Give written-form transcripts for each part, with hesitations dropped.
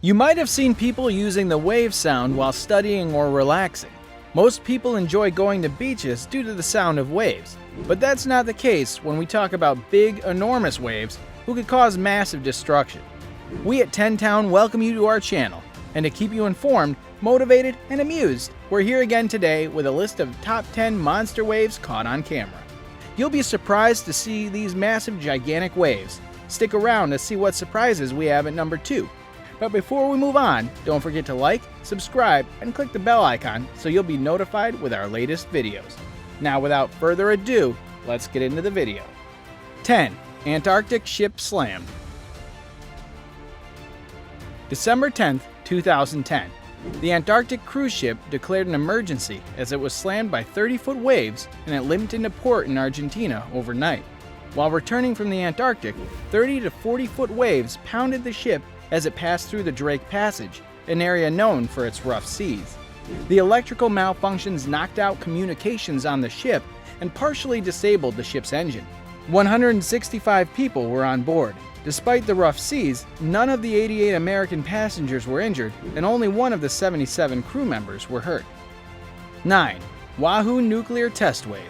You might have seen people using the wave sound while studying or relaxing. Most people enjoy going to beaches due to the sound of waves, but that's not the case when we talk about big, enormous waves who could cause massive destruction. We at 10 Town welcome you to our channel, and to keep you informed, motivated, and amused, we're here again today with a list of top 10 monster waves caught on camera. You'll be surprised to see these massive, gigantic waves. Stick around to see what surprises we have at number 2. But before we move on, don't forget to like, subscribe, and click the bell icon so you'll be notified with our latest videos. Now without further ado, let's get into the video. 10. Antarctic ship slammed. December 10th, 2010. The Antarctic cruise ship declared an emergency as it was slammed by 30-foot waves and it limped into port in Argentina overnight. While returning from the Antarctic, 30 to 40-foot waves pounded the ship as it passed through the Drake Passage, an area known for its rough seas. The electrical malfunctions knocked out communications on the ship and partially disabled the ship's engine. 165 people were on board. Despite the rough seas, none of the 88 American passengers were injured, and only one of the 77 crew members were hurt. 9. Wahoo nuclear test wave.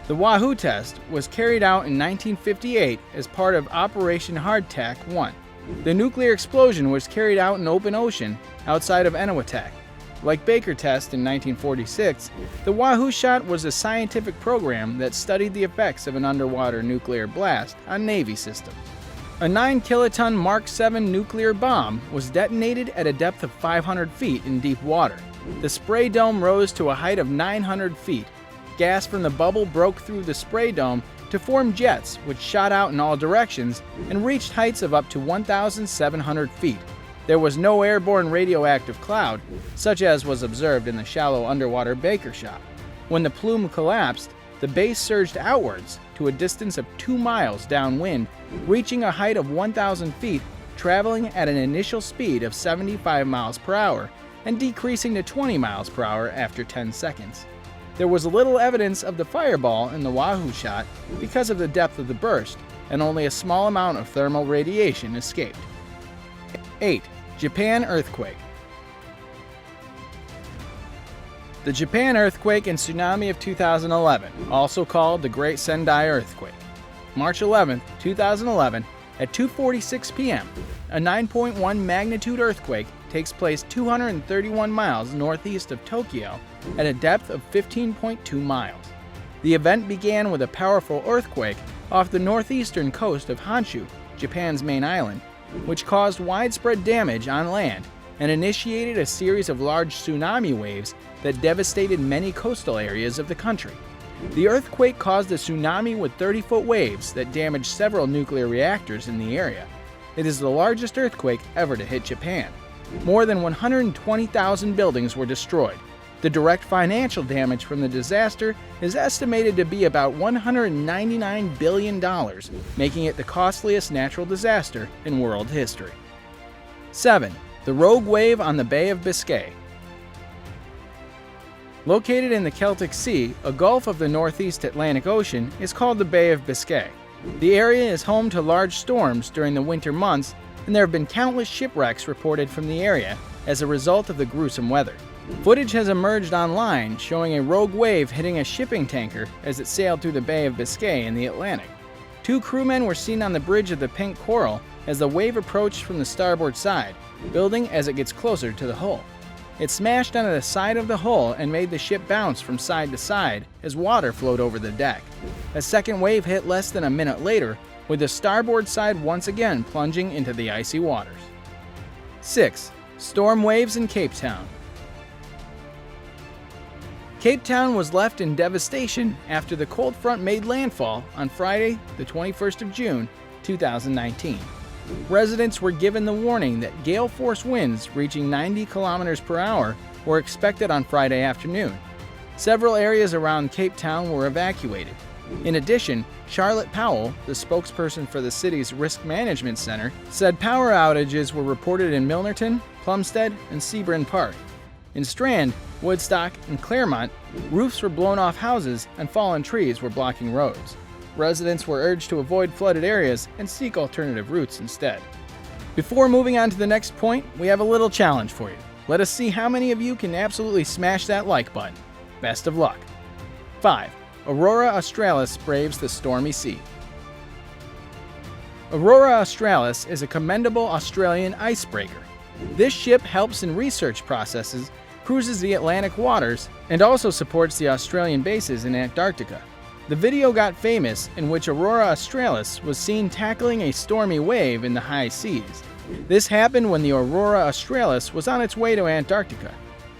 The Wahoo test was carried out in 1958 as part of Operation Hardtack 1. The nuclear explosion was carried out in open ocean outside of Eniwetok. Like Baker Test in 1946, the Wahoo shot was a scientific program that studied the effects of an underwater nuclear blast on Navy systems. A 9-kiloton Mark 7 nuclear bomb was detonated at a depth of 500 feet in deep water. The spray dome rose to a height of 900 feet. Gas from the bubble broke through the spray dome to form jets which shot out in all directions and reached heights of up to 1,700 feet. There was no airborne radioactive cloud, such as was observed in the shallow underwater Baker shot. When the plume collapsed, the base surged outwards to a distance of 2 miles downwind, reaching a height of 1,000 feet, traveling at an initial speed of 75 miles per hour and decreasing to 20 miles per hour after 10 seconds. There was little evidence of the fireball in the Wahoo shot because of the depth of the burst, and only a small amount of thermal radiation escaped. 8. Japan earthquake. The Japan earthquake and tsunami of 2011, also called the Great Sendai Earthquake. March 11, 2011, at 2:46 p.m., a 9.1 magnitude earthquake takes place 231 miles northeast of Tokyo at a depth of 15.2 miles. The event began with a powerful earthquake off the northeastern coast of Honshu, Japan's main island, which caused widespread damage on land and initiated a series of large tsunami waves that devastated many coastal areas of the country. The earthquake caused a tsunami with 30-foot waves that damaged several nuclear reactors in the area. It is the largest earthquake ever to hit Japan. More than 120,000 buildings were destroyed. The direct financial damage from the disaster is estimated to be about $199 billion, making it the costliest natural disaster in world history. 7. The rogue wave on the Bay of Biscay. Located in the Celtic Sea, a gulf of the northeast Atlantic Ocean is called the Bay of Biscay. The area is home to large storms during the winter months, and there have been countless shipwrecks reported from the area as a result of the gruesome weather. Footage has emerged online showing a rogue wave hitting a shipping tanker as it sailed through the Bay of Biscay in the Atlantic. 2 crewmen were seen on the bridge of the Pink Coral as the wave approached from the starboard side, building as it gets closer to the hull. It smashed onto the side of the hull and made the ship bounce from side to side as water flowed over the deck. A second wave hit less than a minute later, with the starboard side once again plunging into the icy waters. 6. Storm waves in Cape Town. Cape Town was left in devastation after the cold front made landfall on Friday, the 21st of June, 2019. Residents were given the warning that gale force winds reaching 90 kilometers per hour were expected on Friday afternoon. Several areas around Cape Town were evacuated. In addition, Charlotte Powell, the spokesperson for the city's Risk Management Center, said power outages were reported in Milnerton, Plumstead, and Sebring Park. In Strand, Woodstock, and Claremont, roofs were blown off houses and fallen trees were blocking roads. Residents were urged to avoid flooded areas and seek alternative routes instead. Before moving on to the next point, we have a little challenge for you. Let us see how many of you can absolutely smash that like button. Best of luck. 5. Aurora Australis braves the stormy sea. Aurora Australis is a commendable Australian icebreaker. This ship helps in research processes, cruises the Atlantic waters, and also supports the Australian bases in Antarctica. The video got famous in which Aurora Australis was seen tackling a stormy wave in the high seas. This happened when the Aurora Australis was on its way to Antarctica.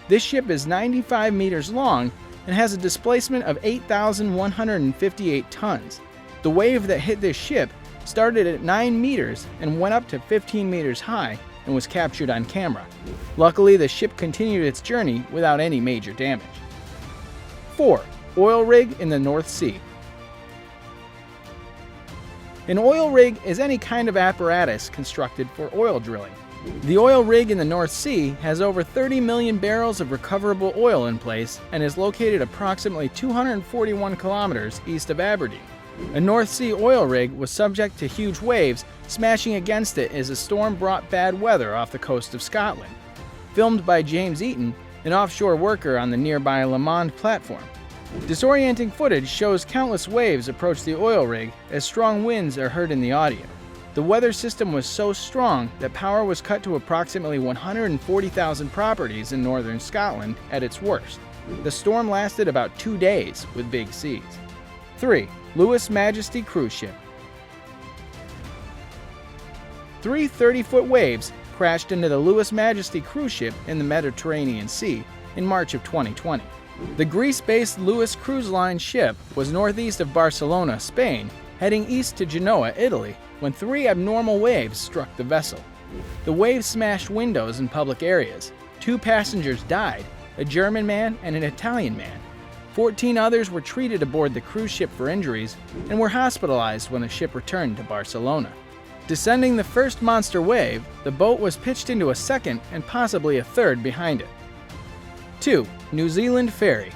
This ship is 95 meters long and has a displacement of 8,158 tons. The wave that hit this ship started at 9 meters and went up to 15 meters high and was captured on camera. Luckily, the ship continued its journey without any major damage. 4. Oil rig in the North Sea. An oil rig is any kind of apparatus constructed for oil drilling. The oil rig in the North Sea has over 30 million barrels of recoverable oil in place and is located approximately 241 kilometers east of Aberdeen. A North Sea oil rig was subject to huge waves smashing against it as a storm brought bad weather off the coast of Scotland. Filmed by James Eaton, an offshore worker on the nearby Le Mans platform. Disorienting footage shows countless waves approach the oil rig as strong winds are heard in the audio. The weather system was so strong that power was cut to approximately 140,000 properties in northern Scotland at its worst. The storm lasted about 2 days with big seas. 3. Majesty cruise ship. 3 30-foot waves crashed into the Majesty cruise ship in the Mediterranean Sea in March of 2020. The Greece-based Cruise Line ship was northeast of Barcelona, Spain, heading east to Genoa, Italy, when 3 abnormal waves struck the vessel. The waves smashed windows in public areas. 2 passengers died, a German man and an Italian man. 14 others were treated aboard the cruise ship for injuries and were hospitalized when the ship returned to Barcelona. Descending the first monster wave, the boat was pitched into a second and possibly a third behind it. 2. New Zealand ferry.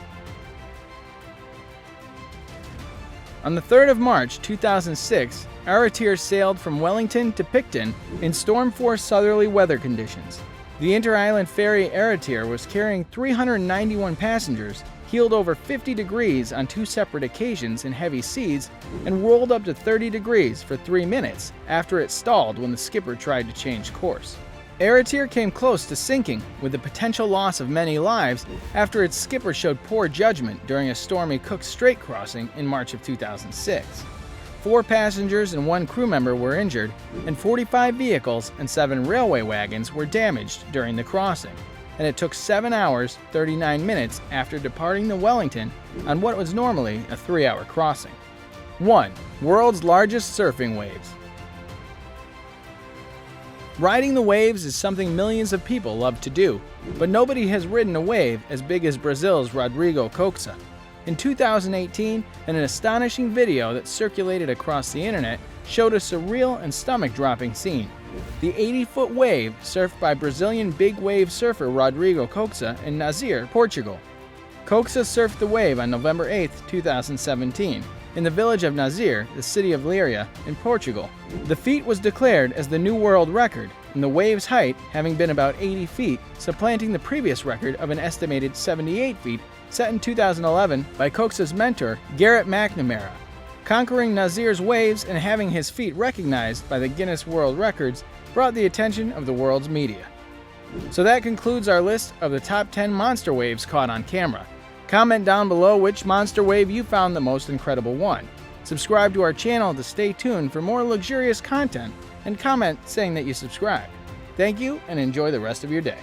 On the 3rd of March 2006, Aurora sailed from Wellington to Picton in storm-force southerly weather conditions. The inter-island ferry Aurora was carrying 391 passengers, heeled over 50 degrees on 2 separate occasions in heavy seas, and rolled up to 30 degrees for 3 minutes after it stalled when the skipper tried to change course. Aurora came close to sinking, with the potential loss of many lives after its skipper showed poor judgment during a stormy Cook Strait crossing in March of 2006. 4 passengers and 1 crew member were injured, and 45 vehicles and 7 railway wagons were damaged during the crossing, and it took 7 hours, 39 minutes after departing the Wellington on what was normally a 3-hour crossing. 1. World's largest surfing waves. Riding the waves is something millions of people love to do, but nobody has ridden a wave as big as Brazil's Rodrigo Coxa. In 2018, an astonishing video that circulated across the internet showed a surreal and stomach-dropping scene. The 80-foot wave surfed by Brazilian big wave surfer Rodrigo Coxa in Nazir, Portugal. Coxa surfed the wave on November 8, 2017, in the village of Nazir, the city of Leiria, in Portugal. The feat was declared as the new world record, and the wave's height having been about 80 feet, supplanting the previous record of an estimated 78 feet set in 2011 by Coxa's mentor, Garrett McNamara. Conquering Nazir's waves and having his feat recognized by the Guinness World Records brought the attention of the world's media. So that concludes our list of the top 10 monster waves caught on camera. Comment down below which monster wave you found the most incredible one. Subscribe to our channel to stay tuned for more luxurious content, and comment saying that you subscribed. Thank you, and enjoy the rest of your day.